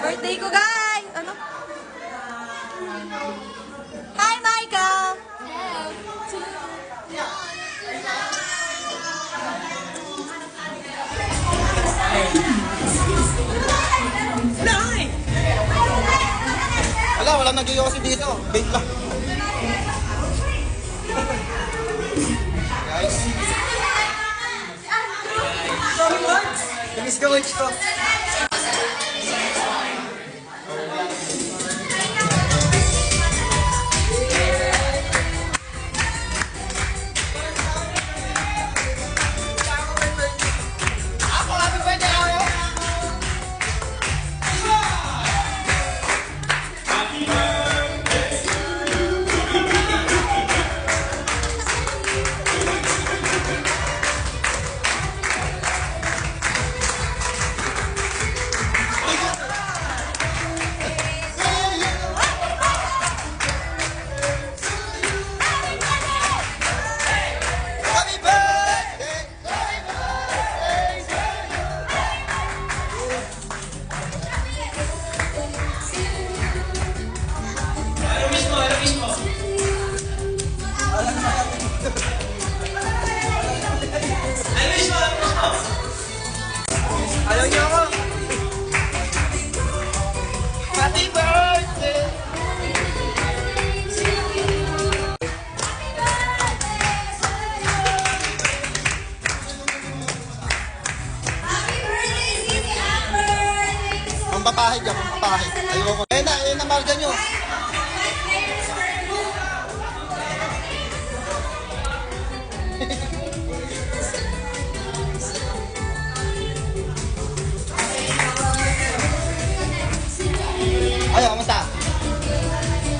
Birthday ko, guys! Ano? Hi, Michael! Wala, walang nag-yosi dito. Bait lang. Guys. Namiss ka, Witch ko. Ayaw niyo ako. Happy birthday! Pampapahid yan, pampapahid. Ayoko. Ayun na, marga nyo. Ayaw, kamusta?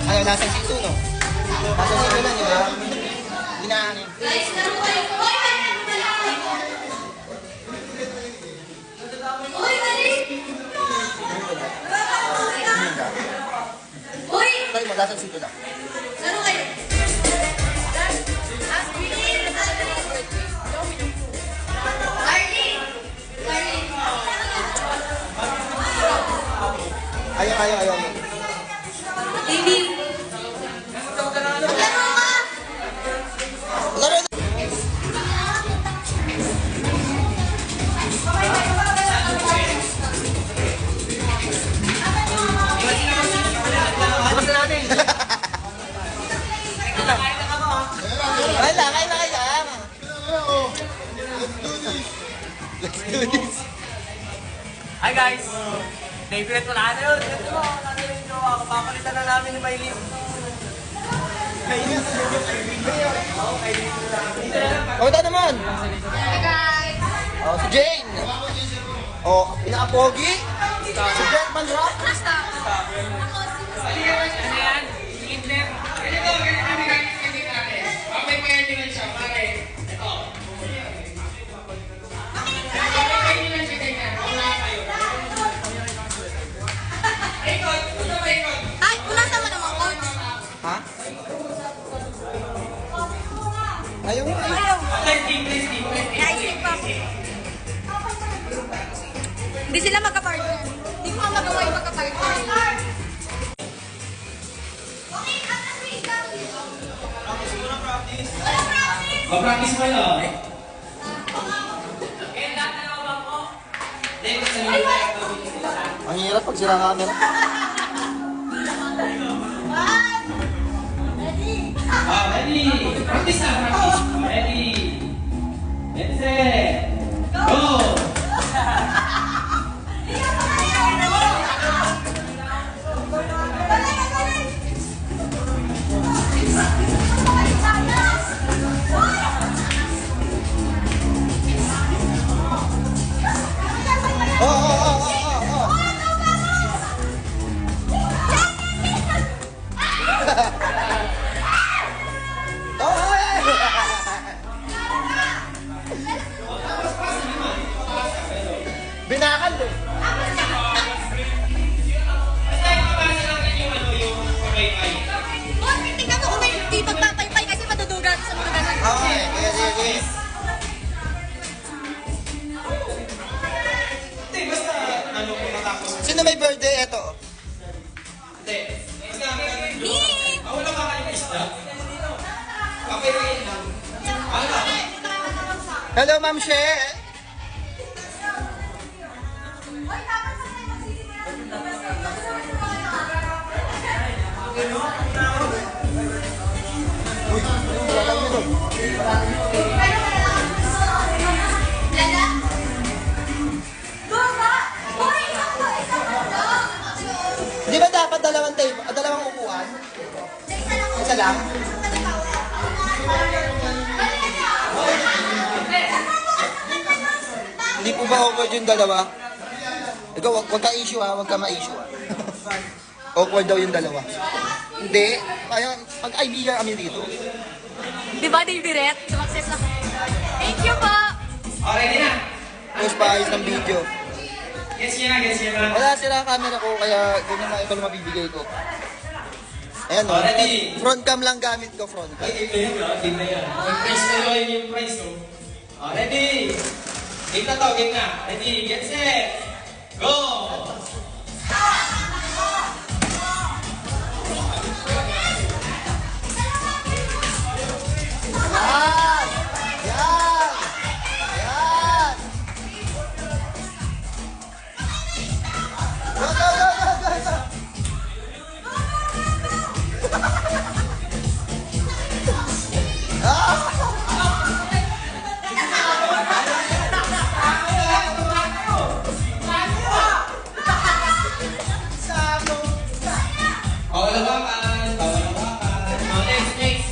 Ayaw, nasa sito, no? Nasa sito na, di ba? Ginaanin. Try mo, nasa sito na. Ano kayo? Ayaw. Baby! Laro na! Basta natin! Wala, kain na kayo. Let's do this! Hi guys! Favorite mo na yun. Ito mo, natin yung jowa ko. Papalitan na namin ni Maylin. Kamusta naman? Hi, guys! Oh, si Jane. Oh, pinaka-pogi. Si Jane Manrap. Basta! Ano yan? Kidnap. Ay, punasan mo naman, coach! Ha? Ayaw mo. Ayaw! Naisip pa. Hindi sila magka-partner. Hindi ko nga magawa yung magka-partner. Pa-practice mo yun. And dati na ba po? Ang hirap pag sira camera. Ready? Practice na, practice. Ready? Get set. Go! Binakal eh. Tingnan mo kung may di pagpapaypay kasi madudugan sa mga ganun. Okay, sige. Sino may birthday? Ito. Me! Hello, Ma'am She. Uy, wala lang yun. Lala! Goma! Hoy! Di ba dapat dalawang table, dalawang upuan? Isa lang? Hindi po ba awkward yung dalawa? Ikaw, wag ka issue ha, wag ka ma-issue ha. Awkward daw yung dalawa. Hindi, kaya mag-idea kami dito. Di ba, David? Sumakses na. Thank you po! Ready na? Post pa ayos ng video. Gets niya na, gets niya na. Wala sila ang camera ko, kaya ganyan na ito lang mabibigay ko. Ayan o, Ready? front cam lang gamit ko, front cam. Game na yun, game na yan. Yung price na yun, yung price, no? Ready? Game na to, game na. Ready, get set, go! Yan! Yan! Yan! Go, go, go, go, go, go! Bawal hawakan, bawal hawakan. Next, next.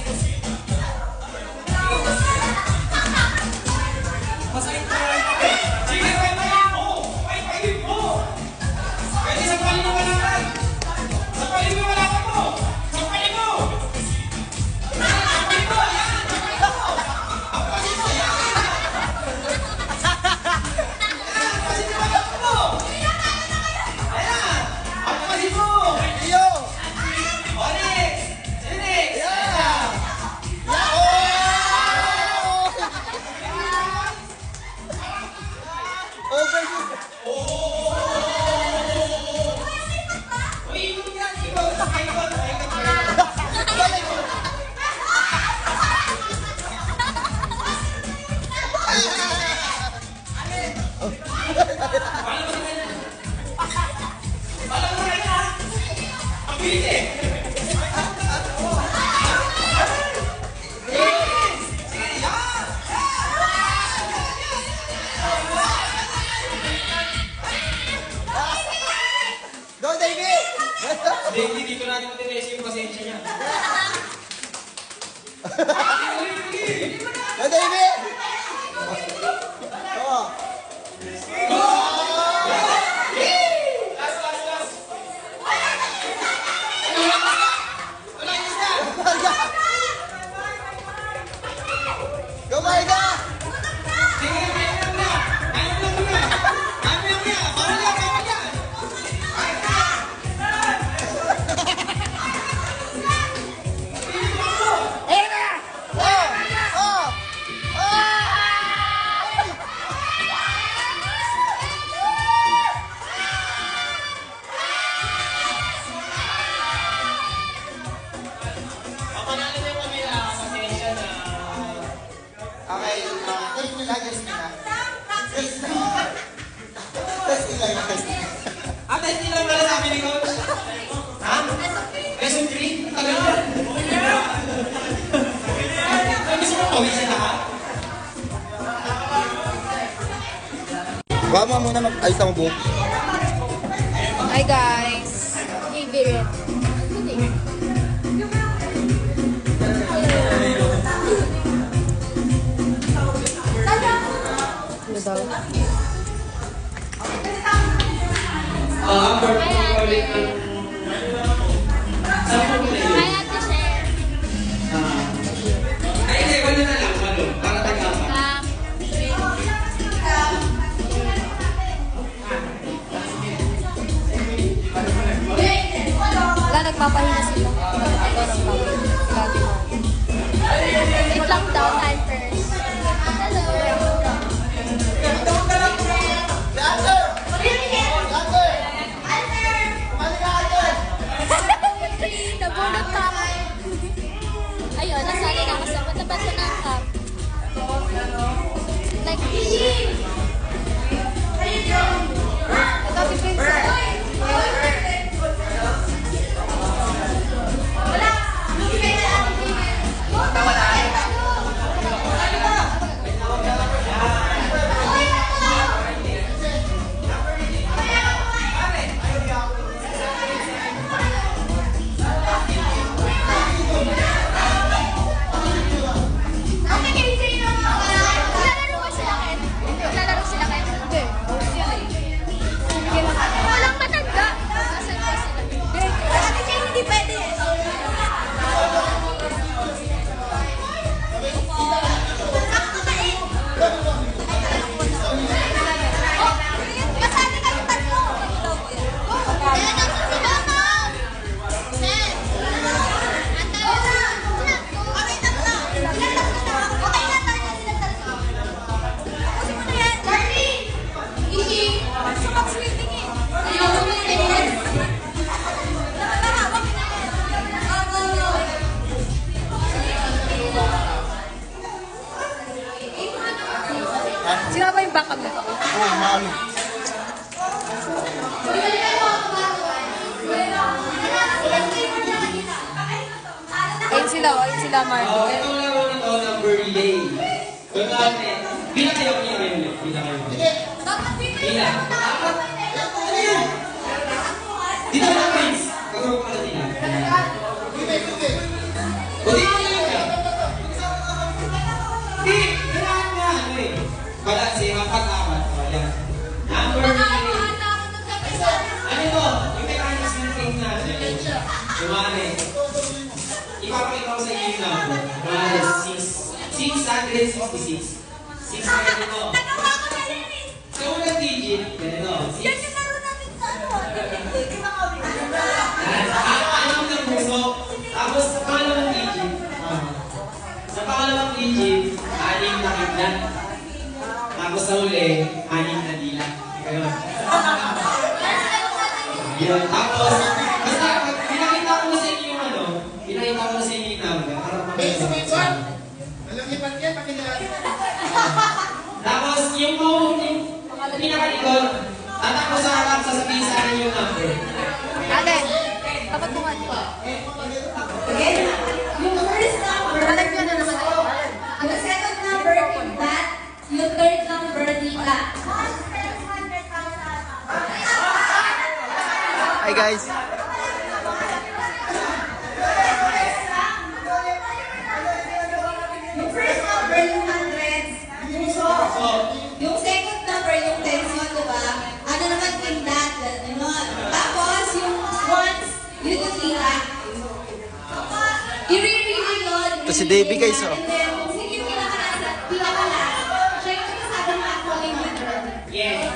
Masakit ko. Sige, pwede mo. Pwede mo. Pwede sa pali mo kailangan. Sa pali mo kailangan mo. Sa pali mo. Sa pali mo, yan. Ang pali mo, yan. Ayan. Ang pali mo. Iyo! Onyx. Phoenix. Yeah! Yeah! Oh! Over you! Uy, yan. Ikot, ikot, ikot. Ang bilis eh. Go, David! Hindi, dito natin matinis yung pasensya niya. Go, David! Go! Last, last, last. Go, Marga! Sige, kaya mo na. Kaya mo na. Kaya mo na. Bawal yan, bawal yan. Oh! Oh! Oh! Baka mo muna mag-ayos lang ang buhok. Hi guys. Favorite. Ano daw? Amber, ulit ang... Sampung play. Hi Ate Cher. Ay, hindi, wala na lang. Ano? Para tagapan. Wala, nagpapahinga sila. Ito, nagpapahinga. Wait lang daw, time first. Nabunot pa ako. Ayun, nasali na ako sa matapat na ng cup. Like, ikaw, Pipinsa. Naglalaro ba sila kayo? Naglalaro sila kayo? Hindi. Walang matanda. Nasaan ba sila? Ate Jane, hindi pwede. Kasali kayo tatlo. Ayan ang susunod. Sen. Okay, tatlo. Okay na tayo sila tatlo. Kasi mo na yan. Darling! Ishi! Sumak-sweeting eh. Ayaw mo na yan. Nakakahawak na yan. Sino ba yung backup na? Oo, maano. Ayun sila Marco. Ito lang ito, number relay. Ito lang eh. Bilang kayo niya ngayon. Bilang kayo. Bilang. Ano yan? Dito na, Prince. Kagawin ko na sila. O, dito na lang. Di, kailangan nga. Ano eh. Balanse, apat-apat. O, yan. Number relay. Ano ito? Yung mechanics ng thing natin. Lumane. Ipapakita ko sa inyo yung number. Lumane, 666. 6 na ito. Sa unang digit, ganito. 6. Anim ng puso. Tapos sa pangalawang digit, sa pangalawang digit, 6 na kidlat. Tapos sa uli, 6 na dila. Ganun. Yun. Tapos, basta pinakita ko na sa inyo yung ano, pinakita ko na sa inyo yung number. Tapos, yung pinakalikod, tatakbo sa harap, sasabihin sa akin yung number. Ate, tapat mo nga ito. Yung first number, Malagyan na naman tayo. yung second number, that, yung third number, dita. Hi guys. Yung first number, yung hundreds, puso. Yung second number, yung tens yun, diba? Ano naman, in that, gano'n. Tapos, yung ones, yun yung dita. I-re-review yun. Ito si Davey, guys, oh. And then, kung sino yung pinaka-last, siya yung kasama ng actually winner. Yes.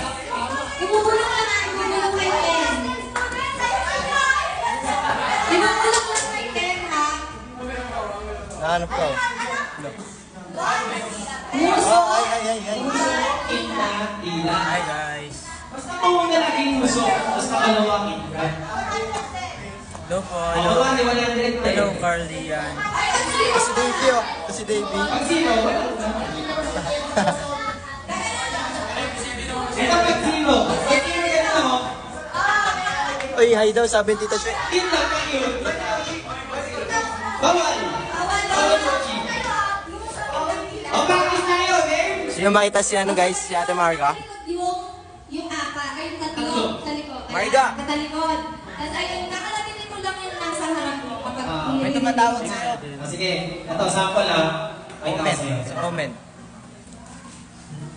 Ibubulong lang na, ibubulong kay Ken. Ibubulong lang kay Ken, ha? Nahanap ko. Muso. Ay. Kita, dila. Hi guys. Basta kung na laging muso, basta kalawa kita. Hello po. Ako ba, 100 Hello, Carly. Yan. Ito si Davey, oh. Ito si Davey. Pag zero, wala. Ito pag zero. Pag zero ganito mo, Uy, hi daw, sabi ni Tita Shwe. yun lang pag yun. Bawal. Bawal po, G. O, practice na yun, eh. Sino makita si ano guys, si Ate Marga? Yung Marga. Katalikod. Tapos ayun, kakalabitin mo lang yung nasa harap mo kapag May tumatawag sa'yo. Sige, ito, sample ah. Ay, Comment. sa'yo. Sa comment.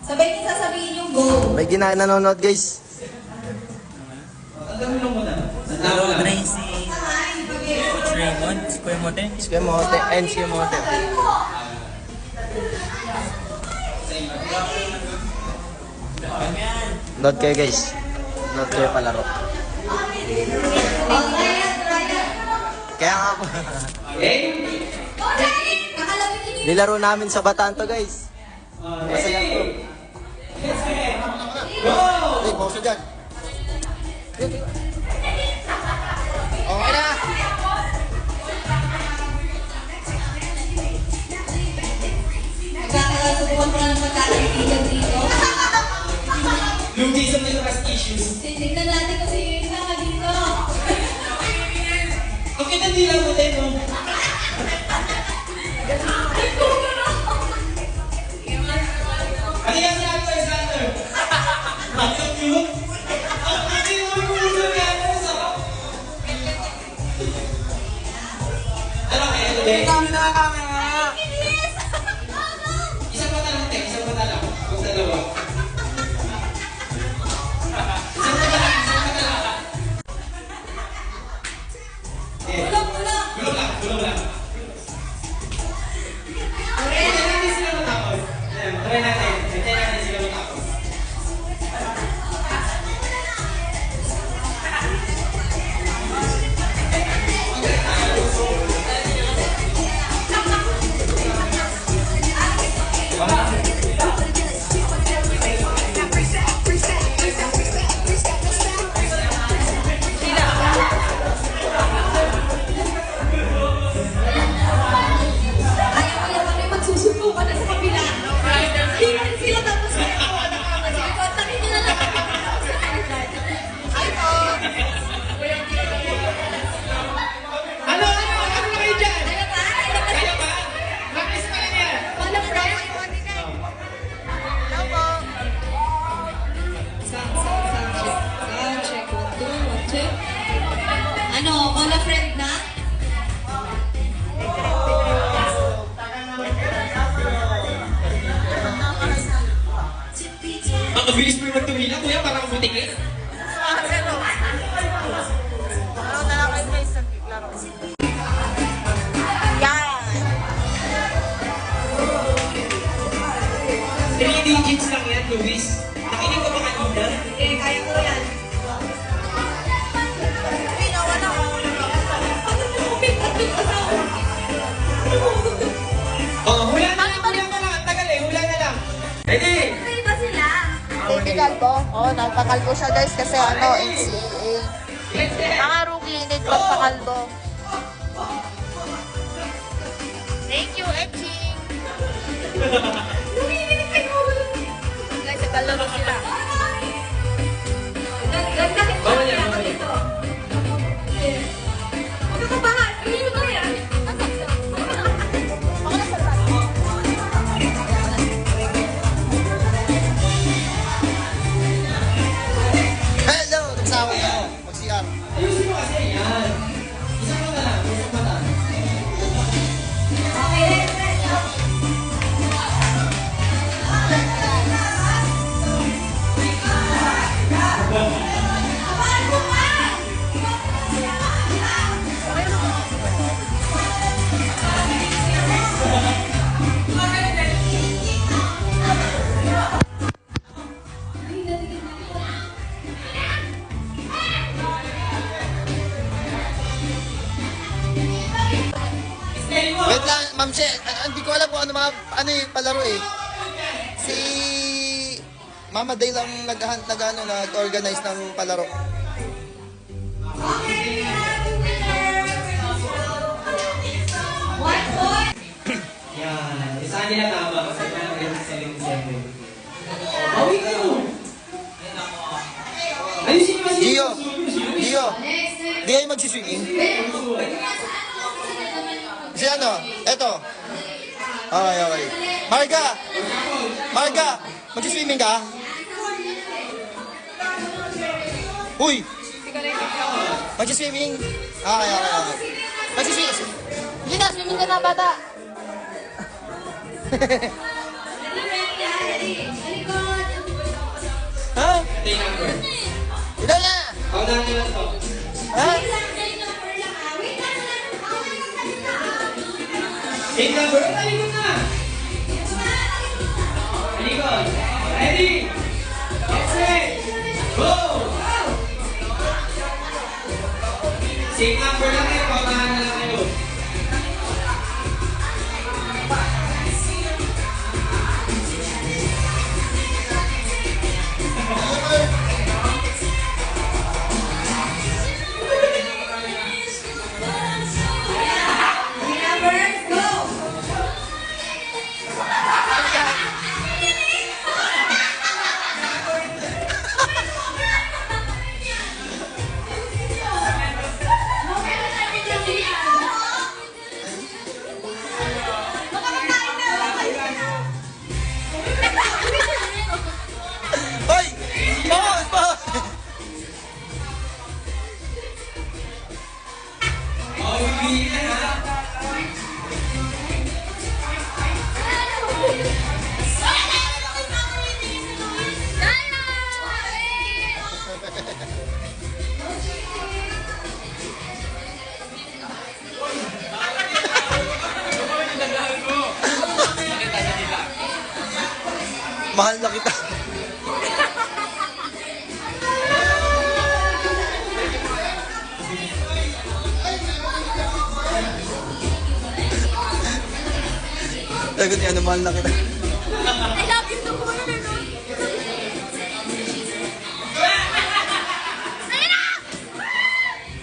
sabay niyo sasabihin yung go. May nanonood guys. Ang gawin lang muna. Hello, Tracy. Hi, Coach Raymond. Si Kuya Mote. Si Kuya Mote and si Kuya Mote. Nood kayo guys. Nood kayo palaro. Kaya nga po. Okay? Kakalabitin niyo Nilaro namin sa Bataan to guys. Masaya to. Hey, boso dyan. Okay na. Magkakasubukan ko na ng magkakaibigan dito. Lugi sa mga trust issues. Tingnan natin kung sino yung isa dito. Okay, nandila mo tayo. Ano yan si Alexander? Ang cute. Ang cute mo yung ulo niya. Ano kaya ito? Kami na camera. Isang mata lang, te. Isang mata lang. Huwag dalawa. Isang mata lang. Isang mata lang. Ulong-ulong. Gulong lang. Gulong lang. Hintayin natin sila matapos. Try natin. Hintayin natin sila matapos. Ayaw ko lang kami magsusubukan na sa kabila. Sila tapos sila po. Sige po, takin nyo na lang kami. Ay po. Ano na kayo dyan? Kaya ba? Kaya ba? Practice pa lang yan. Wala po. Sound check. 1, 2, 1, 2. Ano, call a friend na? Ang bilis mo yung magtumila, kuya, parang butikit. Three digits lang yan, Luis. Nakinig ka ba kanina? Eh, kaya ko yan. Oh, hula na lang, hula na lang. Ang tagal eh, hula na lang. Ready? May ba sila? Baby kalbo. Oh, nagpakalbo siya guys kasi ano, NCAA. Mga rookie, need magpakalbo. Thank you, Etching. Guys, nagkalaro sila. Gagdahin ko na ako dito. Huwag ka kabahan. Hindi ko yan. Hello! Nagsawa na ako. Mag-CR. Ayusin mo kasi yan. Isang mata lang, isang mata. Okay, let's go. Wait lang, Ma'am She. Hindi ko alam kung ano ano yung palaro eh. Si Mama Day lang nag-organize ng palaro. One point. Yan. Isa nila tama kasi parang selling seven. Bawi kayo. Ayusin mo kasi. Gio! Gio! Next, next. Di kayo magsiswimming? Si ano? Eto. Okay, okay. Marga! Marga! Magsiswimming ka? Uy! Mag-swimming. Okay. Mag-swimming. Sige na, swimming ka na, bata. Ha? Take number. Ilan na? Ako na nila to. Ha? Take number. Talikod na. Talikod. Ready? Set. Go! Take number lang kayo. Paunahan na lang kayo. Hoy! Pause! Oh, bibili na ha. Mahal na kita. Sagot niya, mahal na kita. I love you too.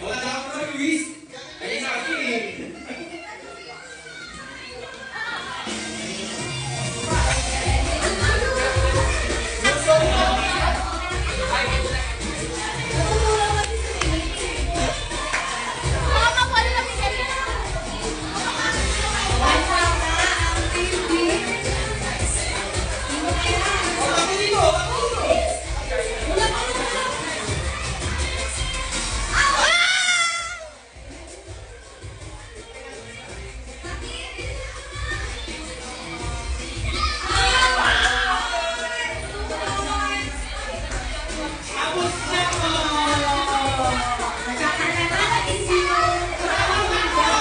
Wala na ako na, Luis. Ayun na kasi eh. Mama, wala na pinili.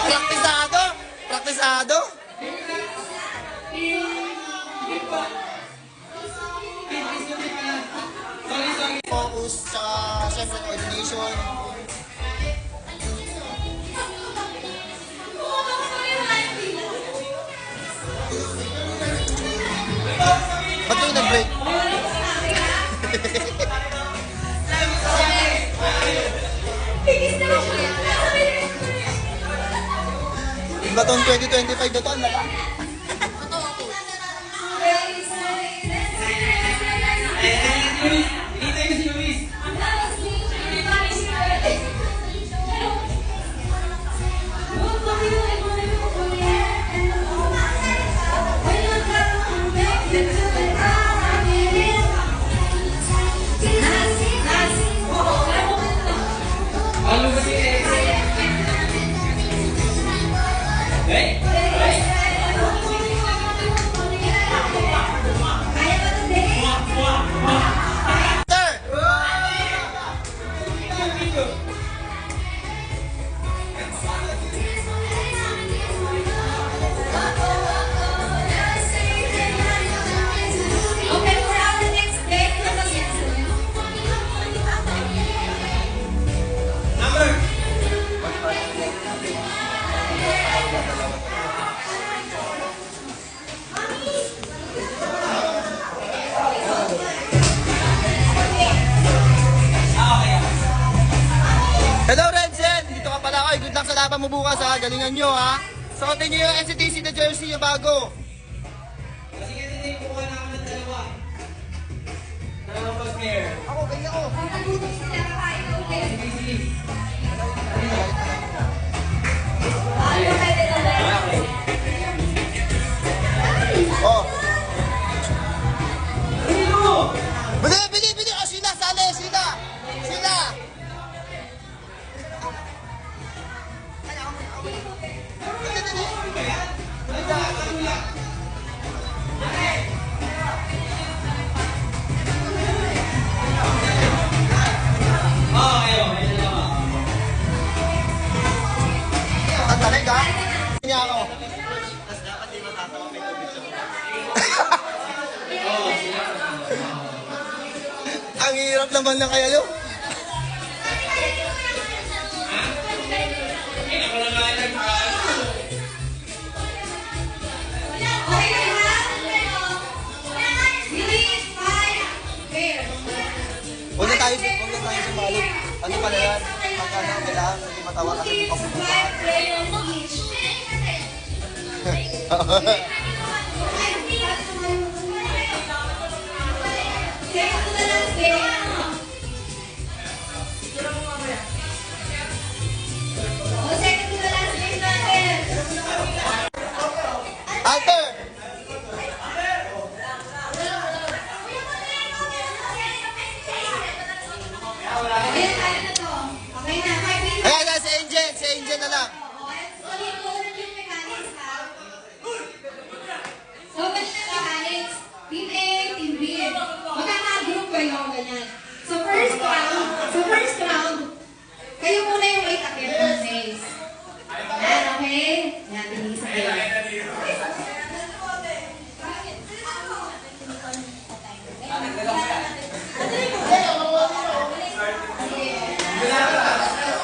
Praktisado! Praktisado! Focus sa siyempre coordination. Ba't kayo nag-break? Yung batong 2025 na to, ang lala. Hinintay ko si Luis. Ano ba si Eric? Hey! Sir! Okay, for our next day, Number! Hello, Renzen! Dito ka pala. Oy, good luck sa laban mo bukas ha. Galingan nyo ha. Suotin nyo yung NCTC na jersey, yung bago. Kasi ganito yung kukuha na ako ng dalawa. Dalawang pag-pair. Ako, ganyan ako. Sige, sige. Oh. Ano? Bili! Oh, sila! Sali! Sila! Sila! naman lang kayo. Okay na ha? Release five pairs. Huwag na tayo sumali. Ano pala yan? Pagka na kailangan, hindi matawa kasi Release papupunta. five pairs each. Second to the last pair. Oh, second to the last pair natin. Alter! Ayan, kaya na to. Okay na, 5 minutes. Ayan na, si Angel na lang. Ulit ko ulit yung mechanics, ha? So, ganito yung mechanics. Team A, Team B. Magkaka-group kayo, ganyan. So, first round, kayo muna yung may takip ng face. Yan, okay? Yan, bilisan kayo.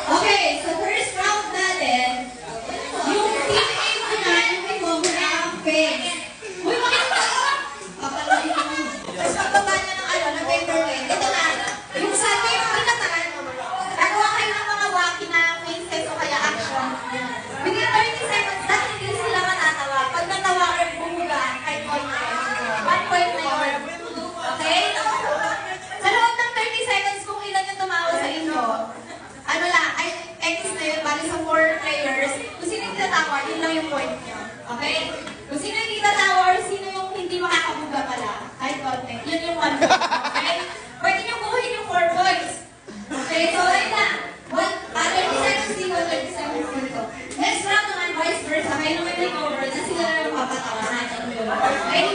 Okay, so first round natin, yung team A muna, yung may muna ang face. Uy, makita ko! Papalagin mo. Tapos pagbaba niya ng paperweight. Ito na, yung sa team pinatakan, nagawa kayo ng mga wacky na faces o kaya action. Within 30 seconds, dahil hindi sila matatawa. Pag natawa or bumuga, kahit konti, 1 point na yun. Okay? Sa loob ng 30 seconds, kung ilan yung tumawa sa inyo, ano lang, ay, X na yun, bali sa 4 players. Kung sino yung tatawa, yun lang yung point nyo. Okay? Kung sino yung tatawa or sino yung hindi makakabuga pala, kahit konti, yun yung 1 point. Okay? Pwede nyo kuhin yung 4 points. Okay? So, ayun na. 30 seconds dito, 30 seconds dito. Next round naman, vice versa. Kayo naman take over, na sila na yung papatawanan. Okay?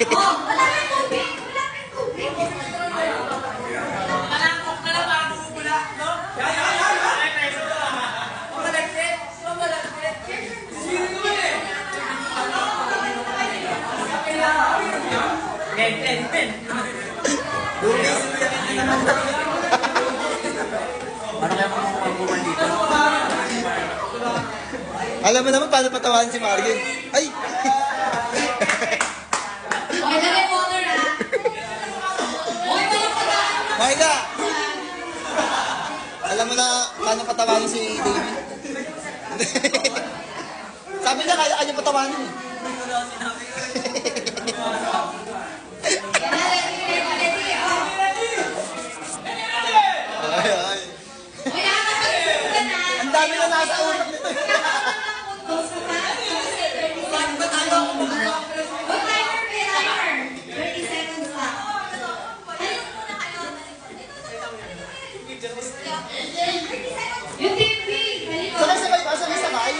Oh, wala kang tubig! Wala kang tubig! Parang kaya makakakuman dito. Alam mo naman paano patawanan si Marvin. Ay! Okay, dali water ha. Okay, walang pagkaan. Marga! Alam mo na paano patawanan si David? Sabi niya, kaya kanya patawanan eh. Yan na, ready, oh. Ay, ay. Okay, nakakapagpugan na. Ang dami na nasa utak nito. Huwag timer, may timer. 30 seconds lang. Yung team B, halika. Sabay-sabay ba? Sabay-sabay?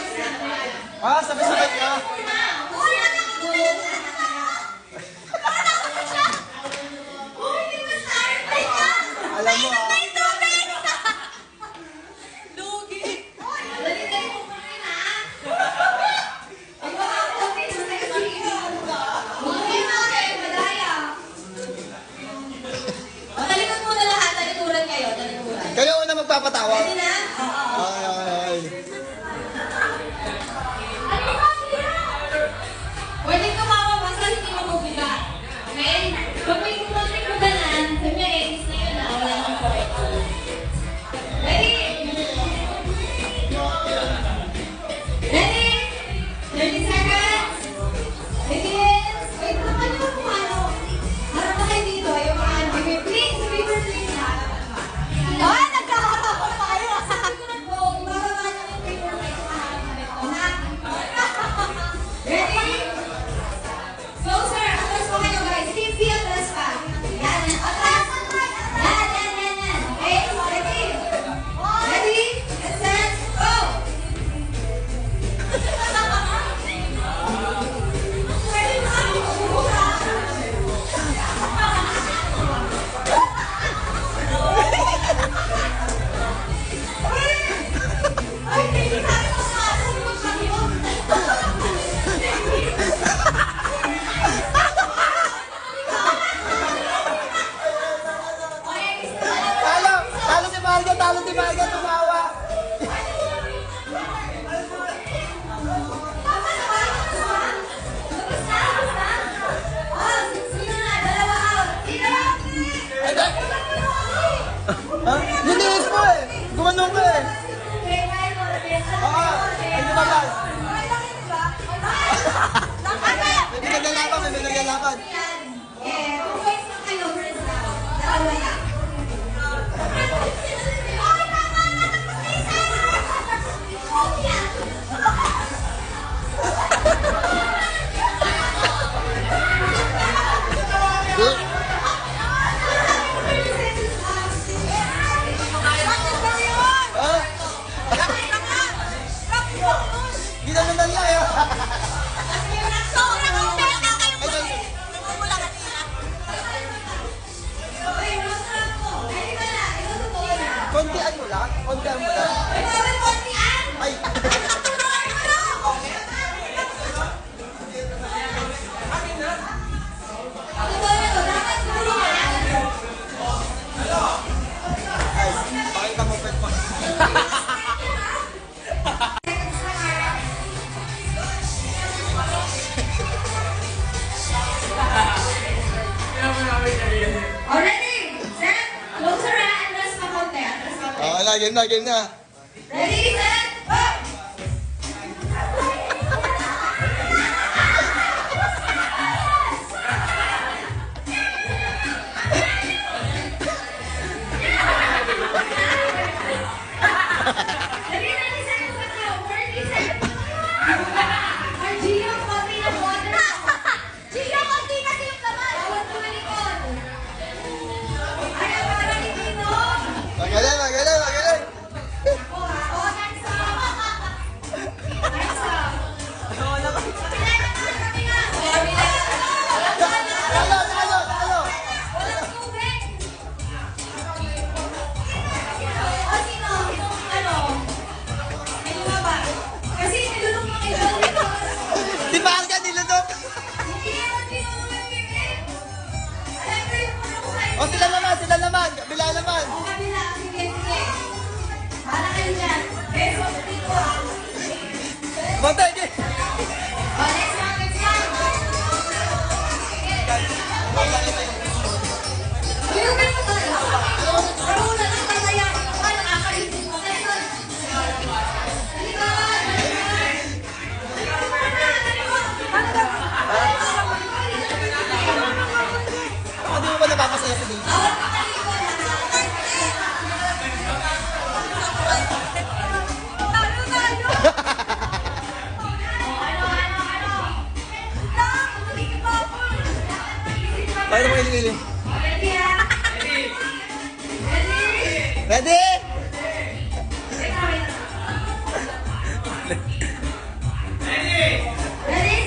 Ah, sabay-sabay ka. Alam mo ah. Talikod muna lahat, talikuran kayo, talikuran. Kayo una magpapatawa. Ready na? Oo. Ay, ay, ay. Halika, halika! game na, game na. Ready, set, go! Gio, konti kasi yung laman. Magaling, magaling, magaling. Talo, talo, talo. Di ba ang kanilunok? O sila naman, sila naman. Bila naman. Bantay, di. Ako di mo ba napapasaya sa dito? Paano mo iling-iling? Ready?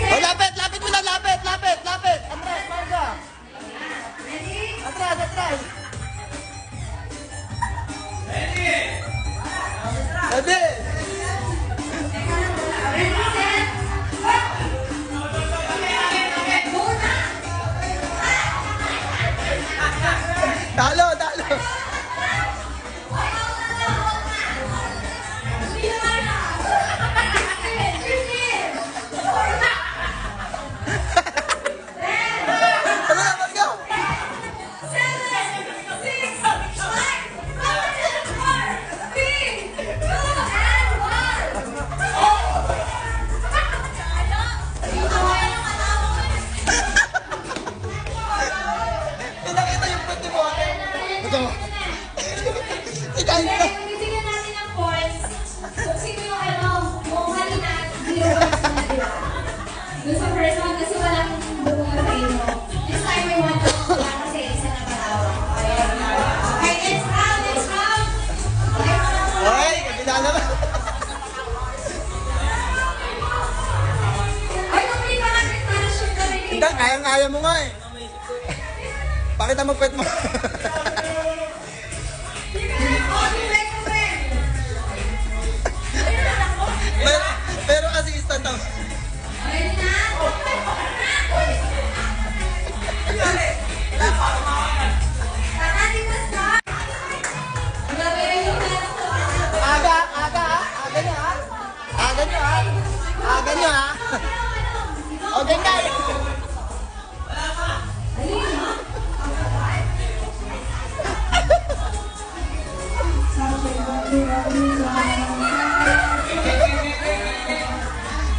Oh, lapit, lapit mo na, lapit, lapit, lapit. Atras, Marga. Atras, atras. Ready? Talo, talo. Ano na, Marga? Pinakita yung puti mo. Ito. Ikain ka. Bibigyan natin ng points. Kung sino yung yung halina, 0 points na nila. Doon sa first one, kasi walang bunga sa inyo. This time, may 1 point sila kasi isa na katawa. Okay, next round, next round. Ay, kabila naman. Ay, nabili pa natin para shoot kami. Hindi, kaya-kaya mo nga eh. Pakita mo pet mo. pero kasi instant ako. Ready na? Tatanin mo start. Grabe yung Aga, aga, aga nyo ha. Aga nyo ha. Aga nyo ha. O, ganyan.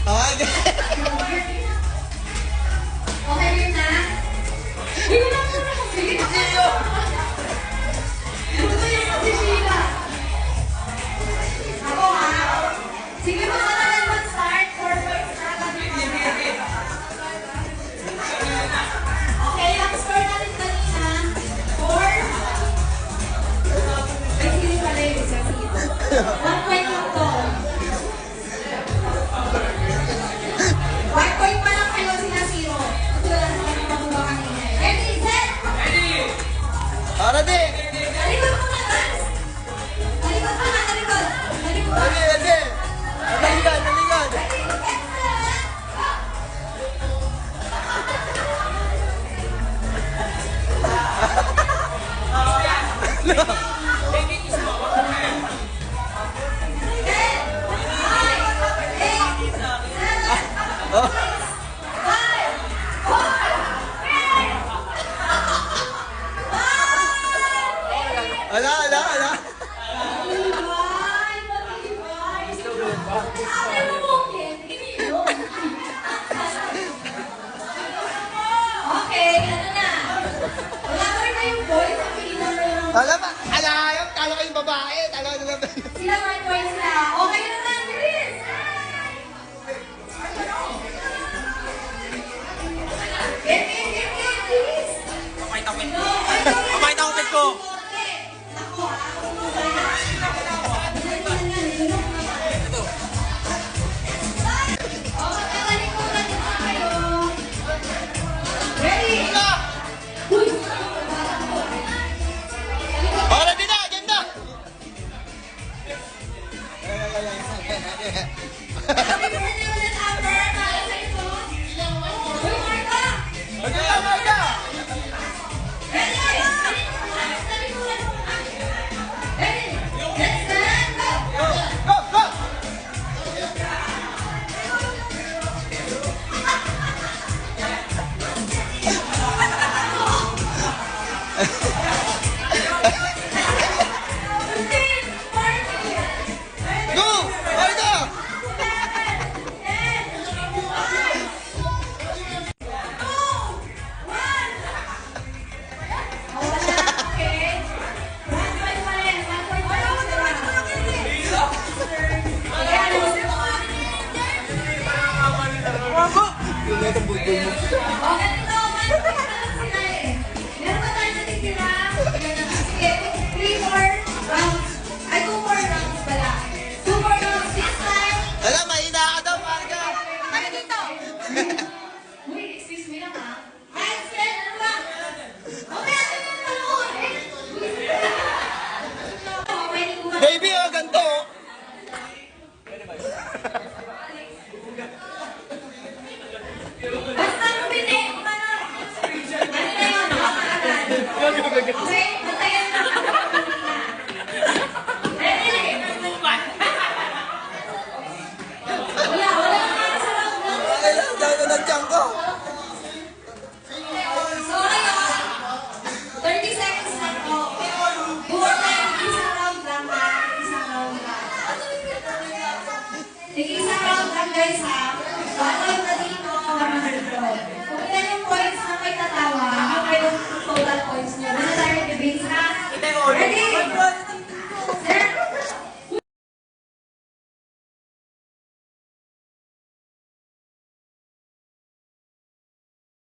Okay. Okay rin na? Hindi na muna ko. Sige na. Ito yung si Sheila. Ako ha. Sige mo na lang mag-start. 4 points na kami. Okay, ang score natin kanina. 4. Ay, hindi pala yung isa. 1 point lang to. 1 point pa lang kayo sila 0. Ito lang sa kanyang makuha kanina. Ready, set! Ready? Talikod mo na, guys! Talikod mo na, talikod! Talikod mo. Ready, ready. Naligad, naligad. Okay, ano na? Wala pa rin kayong boys. Sabihin na rin ng Alam ba? Alam! Talo kayong babae! Talo na lang. sila mga boys na. Okay na na, bilis! Get, bilis! Mamay tawid ko! Ako, ako. Okay, tatalikuran na kayo. Ready? Uy! Oh, ready na! Ganda! Happy birthday ulit, Amber! Para sa ito. Uy, Marta! Maganda! Maganda! Ready? Ready? Let's stand up! Go! Go! Go! Marta! Alam, mahina ka daw, Marga! Tayo dito. Uy, excuse me lang ha. Handstand, ano ba? Mamaya ka na manood eh. Pwede ko ba? Baby, oh, ganito! Oh. Basta bumili, umano. Ano na yun, makakaagad. Okay, bantayan na. Ready? Wala na sa loob ng Ay, lang, dahil na ng ko! So, ngayon, 30 seconds lang po. Buwan tayo, isang round lang ha. Isang round lang. Sige, isang round lang guys ha. Battle na